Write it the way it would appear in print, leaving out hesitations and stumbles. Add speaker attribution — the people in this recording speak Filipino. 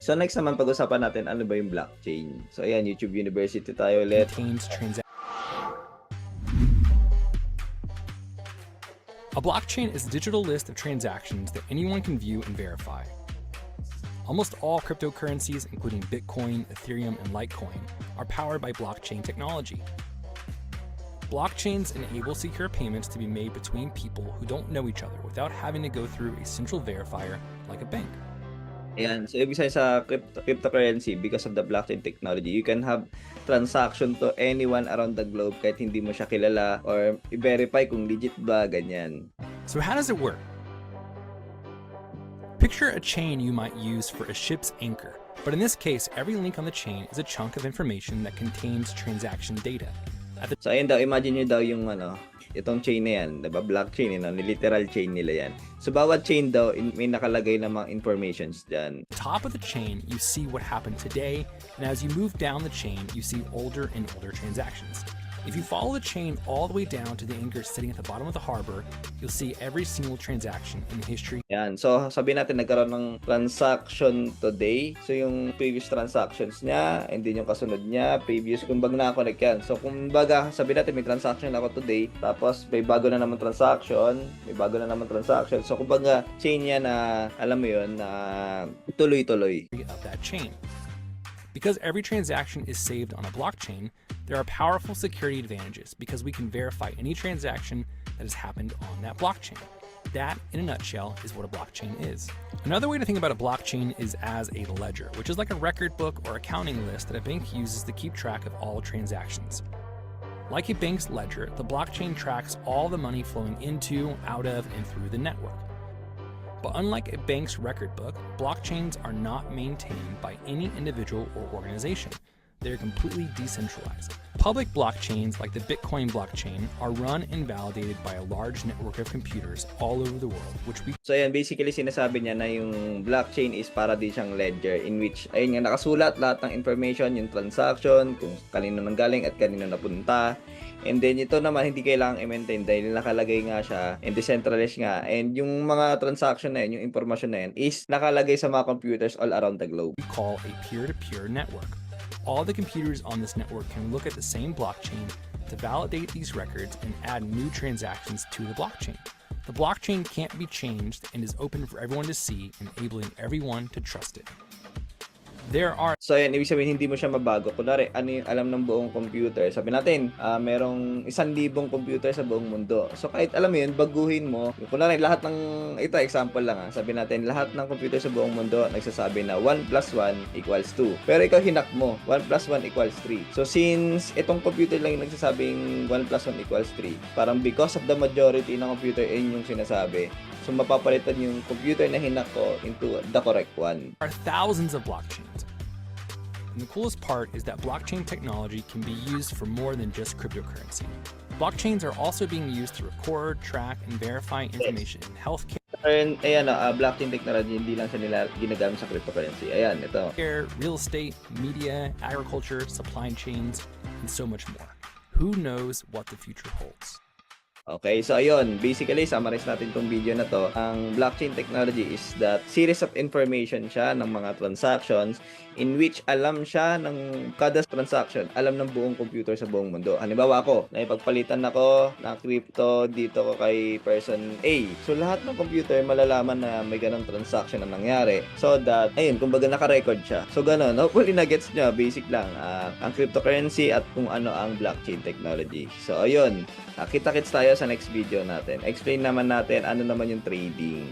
Speaker 1: So next naman pag-usapan natin ano ba yung blockchain. So ayan, YouTube University tayo ulit.
Speaker 2: A blockchain is a digital list of transactions that anyone can view and verify. Almost all cryptocurrencies, including Bitcoin, Ethereum, and Litecoin, are powered by blockchain technology. Blockchains enable secure payments to be made between people who don't know each other without having to go through a central verifier like a bank.
Speaker 1: Ayan, so ibig sabihin sa cryptocurrency, because of the blockchain technology, you can have transaction to anyone around the globe kahit hindi mo siya kilala or i-verify kung legit ba, ganyan.
Speaker 2: So how does it work? Picture a chain you might use for a ship's anchor, but in this case, every link on the chain is a chunk of information that contains transaction data.
Speaker 1: So ayun daw, imagine nyo daw yung itong chain na yan, diba? Blockchain, literal chain nila yan. So bawat chain daw, may nakalagay na mga informations dyan.
Speaker 2: Top of the chain, you see what happened today, and as you move down the chain, you see older and older transactions. If you follow the chain all the way down to the anchor sitting at the bottom of the harbor, you'll see every single transaction in the history.
Speaker 1: Yan. So, sabihin natin nagkaroon ng transaction today. So, yung previous transactions niya, and then yung kasunod niya, previous, kumbaga na-connect yan. So, kumbaga, sabihin natin may transaction ako today, tapos may bago na naman transaction, So, kumbaga, chain niya na, alam mo yun, na tuloy-tuloy.
Speaker 2: Of that chain. Because every transaction is saved on a blockchain, there are powerful security advantages because we can verify any transaction that has happened on that blockchain. That, in a nutshell, is what a blockchain is. Another way to think about a blockchain is as a ledger, which is like a record book or accounting list that a bank uses to keep track of all transactions. Like a bank's ledger, the blockchain tracks all the money flowing into, out of, and through the network. But unlike a bank's record book, blockchains are not maintained by any individual or organization. They're completely decentralized. Public blockchains like the Bitcoin blockchain are run and validated by a large network of computers all over the world, which we...
Speaker 1: So ayan, basically sinasabi niya na yung blockchain is para din siyang ledger in which, ayun nga, nakasulat lahat ng information, yung transaction, kung kanino nanggaling at kanino napunta. And then ito naman hindi kailangang i-maintain dahil nakalagay nga siya and decentralized nga. And yung mga transaction na yun, yung information na yun is nakalagay sa mga computers all around the globe.
Speaker 2: We call a peer-to-peer network. All the computers on this network can look at the same blockchain to validate these records and add new transactions to the blockchain. The blockchain can't be changed and is open for everyone to see, enabling everyone to trust it. There are...
Speaker 1: So ayan, ibig sabihin hindi mo siya mabago. Kunwari, ano yung alam ng buong computer? Sabi natin, merong 1,000 computer sa buong mundo. So kahit alam mo yun, baguhin mo. Kunwari, lahat ng, ito example lang sabi natin, lahat ng computer sa buong mundo nagsasabi na 1 plus 1 equals 2. Pero ikaw hinak mo, 1 plus 1 equals 3. So since itong computer lang yung nagsasabing 1 plus 1 equals 3, parang because of the majority ng computer yun yung sinasabi. So mapapalitan yung computer na hinak ko into the correct one.
Speaker 2: There are thousands of blockchains. And the coolest part is that blockchain technology can be used for more than just cryptocurrency. Blockchains are also being used to record, track, and verify information in healthcare,
Speaker 1: And ayan, blockchain technology hindi lang siya ginagamit sa cryptocurrency. Ayan, ito.
Speaker 2: real estate, media, agriculture, supply chains, and so much more. Who knows what the future holds?
Speaker 1: Okay, so ayun, basically summarize natin tong video na to. Ang blockchain technology is that series of information siya ng mga transactions in which alam siya ng kada transaction, alam ng buong computer sa buong mundo. Halimbawa ako, naipagpalitan ako ng crypto dito ko kay person A. So lahat ng computer malalaman na may ganong transaction na nangyari. So that, ayun, kumbaga naka-record siya. So ganon, hopefully na-gets nyo, basic lang, ang cryptocurrency at kung ano ang blockchain technology. So ayun, kita-kits tayo sa next video natin. Explain naman natin ano naman yung trading.